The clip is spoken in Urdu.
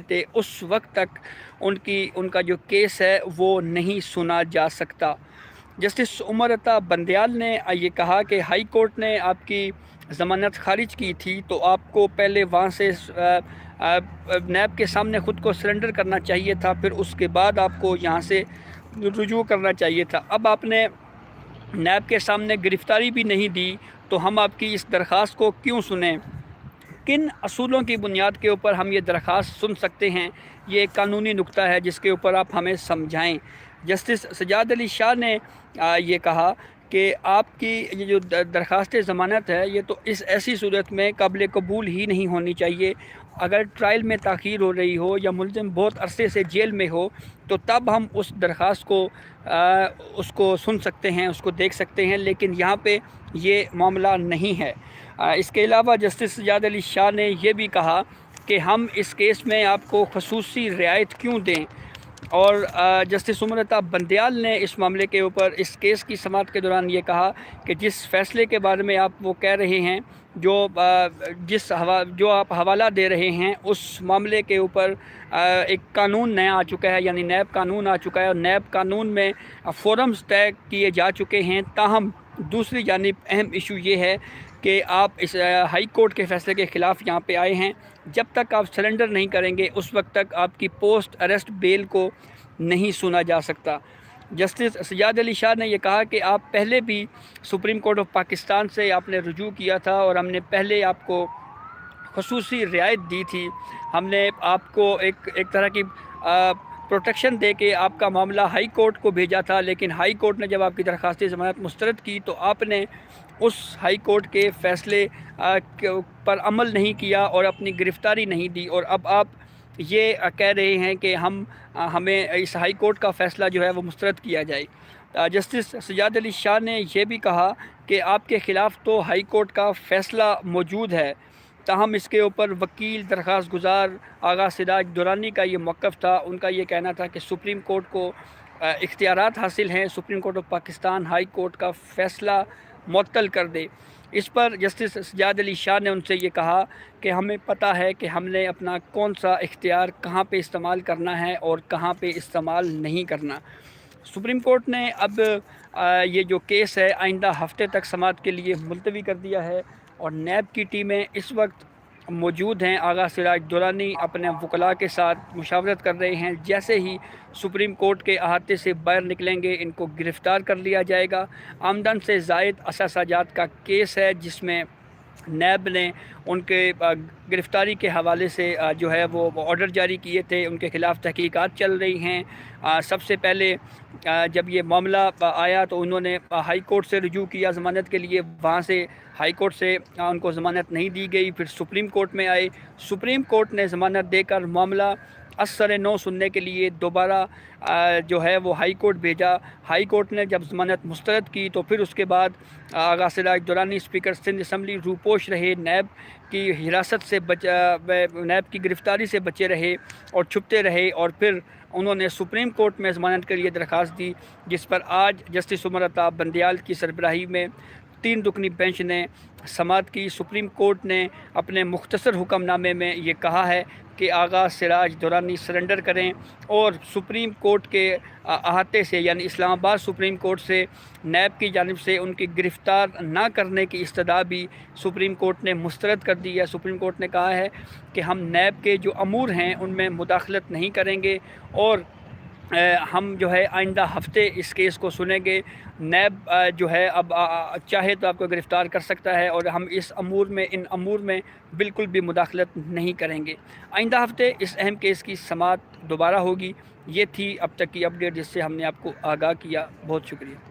تھے اس وقت تک ان کا جو کیس ہے وہ نہیں سنا جا سکتا۔ جسٹس عمر عطا بندیال نے یہ کہا کہ ہائی کورٹ نے آپ کی ضمانت خارج کی تھی تو آپ کو پہلے وہاں سے نیب کے سامنے خود کو سرنڈر کرنا چاہیے تھا، پھر اس کے بعد آپ کو یہاں سے رجوع کرنا چاہیے تھا۔ اب آپ نے نیب کے سامنے گرفتاری بھی نہیں دی تو ہم آپ کی اس درخواست کو کیوں سنیں؟ کن اصولوں کی بنیاد کے اوپر ہم یہ درخواست سن سکتے ہیں؟ یہ ایک قانونی نکتہ ہے جس کے اوپر آپ ہمیں سمجھائیں۔ جسٹس سجاد علی شاہ نے یہ کہا کہ آپ کی یہ جو درخواست ضمانت ہے یہ تو اس ایسی صورت میں قابل قبول ہی نہیں ہونی چاہیے۔ اگر ٹرائل میں تاخیر ہو رہی ہو یا ملزم بہت عرصے سے جیل میں ہو تو تب ہم اس درخواست کو سن سکتے ہیں، اس کو دیکھ سکتے ہیں، لیکن یہاں پہ یہ معاملہ نہیں ہے۔ اس کے علاوہ جسٹس سجاد علی شاہ نے یہ بھی کہا کہ ہم اس کیس میں آپ کو خصوصی رعایت کیوں دیں، اور جسٹس عمر عطا بندیال نے اس معاملے کے اوپر اس کیس کی سماعت کے دوران یہ کہا کہ جس فیصلے کے بارے میں آپ وہ کہہ رہے ہیں، جو آپ حوالہ دے رہے ہیں، اس معاملے کے اوپر ایک قانون نیا آ چکا ہے، یعنی نیب قانون آ چکا ہے، اور نیب قانون میں فورمز طے کیے جا چکے ہیں۔ تاہم دوسری جانب اہم ایشو یہ ہے کہ آپ اس ہائی کورٹ کے فیصلے کے خلاف یہاں پہ آئے ہیں۔ جب تک آپ سرنڈر نہیں کریں گے اس وقت تک آپ کی پوسٹ اریسٹ بیل کو نہیں سنا جا سکتا۔ جسٹس سجاد علی شاہ نے یہ کہا کہ آپ پہلے بھی سپریم کورٹ آف پاکستان سے آپ نے رجوع کیا تھا اور ہم نے پہلے آپ کو خصوصی رعایت دی تھی، ہم نے آپ کو ایک طرح کی پروٹیکشن دے کے آپ کا معاملہ ہائی کورٹ کو بھیجا تھا، لیکن ہائی کورٹ نے جب آپ کی درخواست ضمانت مسترد کی تو آپ نے اس ہائی کورٹ کے فیصلے پر عمل نہیں کیا اور اپنی گرفتاری نہیں دی، اور اب آپ یہ کہہ رہے ہیں کہ ہمیں اس ہائی کورٹ کا فیصلہ جو ہے وہ مسترد کیا جائے۔ جسٹس سجاد علی شاہ نے یہ بھی کہا کہ آپ کے خلاف تو ہائی کورٹ کا فیصلہ موجود ہے، تاہم اس کے اوپر وکیل درخواست گزار آغا سراج درانی کا یہ موقف تھا۔ ان کا یہ کہنا تھا کہ سپریم کورٹ کو اختیارات حاصل ہیں، supreme court of Pakistan high court کا فیصلہ معطل کر دے۔ اس پر جسٹس سجاد علی شاہ نے ان سے یہ کہا کہ ہمیں پتہ ہے کہ ہم نے اپنا کون سا اختیار کہاں پہ استعمال کرنا ہے اور کہاں پہ استعمال نہیں کرنا۔ سپریم کورٹ نے اب یہ جو کیس ہے آئندہ ہفتے تک سماعت کے لیے ملتوی کر دیا ہے، اور نیب کی ٹیمیں اس وقت موجود ہیں۔ آغا سراج درانی اپنے وکلاء کے ساتھ مشاورت کر رہے ہیں، جیسے ہی سپریم کورٹ کے احاطے سے باہر نکلیں گے ان کو گرفتار کر لیا جائے گا۔ آمدن سے زائد اثاثہ جات کا کیس ہے جس میں نیب نے ان کے گرفتاری کے حوالے سے جو ہے وہ آرڈر جاری کیے تھے، ان کے خلاف تحقیقات چل رہی ہیں۔ سب سے پہلے جب یہ معاملہ آیا تو انہوں نے ہائی کورٹ سے رجوع کیا ضمانت کے لیے، وہاں سے ہائی کورٹ سے ان کو ضمانت نہیں دی گئی، پھر سپریم کورٹ میں آئے، سپریم کورٹ نے ضمانت دے کر معاملہ اثر نو سننے کے لیے دوبارہ جو ہے وہ ہائی کورٹ بھیجا۔ ہائی کورٹ نے جب ضمانت مسترد کی تو پھر اس کے بعد آغا سراج درانی اسپیکر سندھ اسمبلی روپوش رہے، نیب کی حراست سے نیب کی گرفتاری سے بچے رہے اور چھپتے رہے، اور پھر انہوں نے سپریم کورٹ میں ضمانت کے لیے درخواست دی، جس پر آج جسٹس عمر عطا بندیال کی سربراہی میں 3 رکنی بینچ نے سماعت کی۔ سپریم کورٹ نے اپنے مختصر حکم نامے میں یہ کہا ہے کہ آغا سراج درانی سرنڈر کریں، اور سپریم کورٹ کے احاطے سے یعنی اسلام آباد سپریم کورٹ سے نیب کی جانب سے ان کی گرفتار نہ کرنے کی استدعا بھی سپریم کورٹ نے مسترد کر دی ہے۔ سپریم کورٹ نے کہا ہے کہ ہم نیب کے جو امور ہیں ان میں مداخلت نہیں کریں گے، اور ہم جو ہے آئندہ ہفتے اس کیس کو سنیں گے۔ نیب جو ہے اب چاہے تو آپ کو گرفتار کر سکتا ہے، اور ہم ان امور میں بالکل بھی مداخلت نہیں کریں گے۔ آئندہ ہفتے اس اہم کیس کی سماعت دوبارہ ہوگی۔ یہ تھی اب تک کی اپڈیٹ جس سے ہم نے آپ کو آگاہ کیا۔ بہت شکریہ۔